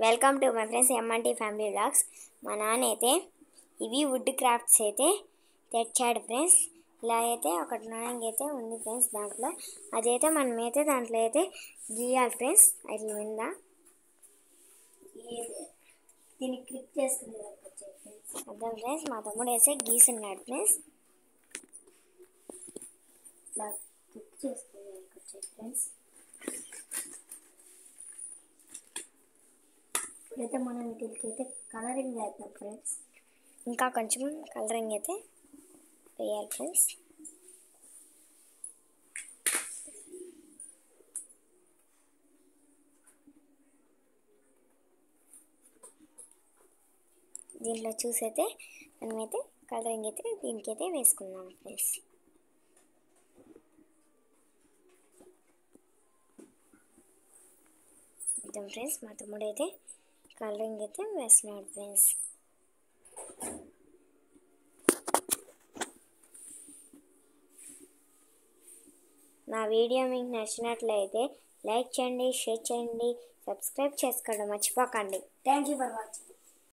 Welcome to my friends MNT family vlogs. మా నాన్న అయితే ఇవి వుడ్ క్రాఫ్ట్స్ అయితే తెచ్చాడు ఫ్రెండ్స్. ఇలా అయితే ఒక డ్రాయింగ్ అయితే ఉంది ఫ్రెండ్స్. దాంట్లో అదైతే మనమైతే దాంట్లో అయితే గీయాలి ఫ్రెండ్స్. అట్లా ఉందా దీన్ని క్లిక్ చేసుకునే అర్థం ఫ్రెండ్స్. మా తమ్ముడు వేసే గీసున్నాడు ఫ్రెండ్స్. ఇలా క్లిక్ చేసుకునే ఫ్రెండ్స్. ఇప్పుడైతే మనం వీటికి అయితే కలరింగ్ వేద్దాం ఫ్రెండ్స్. ఇంకా కొంచెం కలరింగ్ అయితే వేయాలి ఫ్రెండ్స్. దీంట్లో చూసైతే మనమైతే కలరింగ్ అయితే దీనికైతే వేసుకున్నాం ఫ్రెండ్స్. ఇద్దాం ఫ్రెండ్స్. మా తమ్ముడు అయితే కలరింగ్ అయితే వేస్తున్నాడు ఫ్రెండ్స్. నా వీడియో మీకు నచ్చినట్లయితే లైక్ చేయండి, షేర్ చేయండి, సబ్స్క్రైబ్ చేసుకోవడం మర్చిపోకండి. Thank you for watching.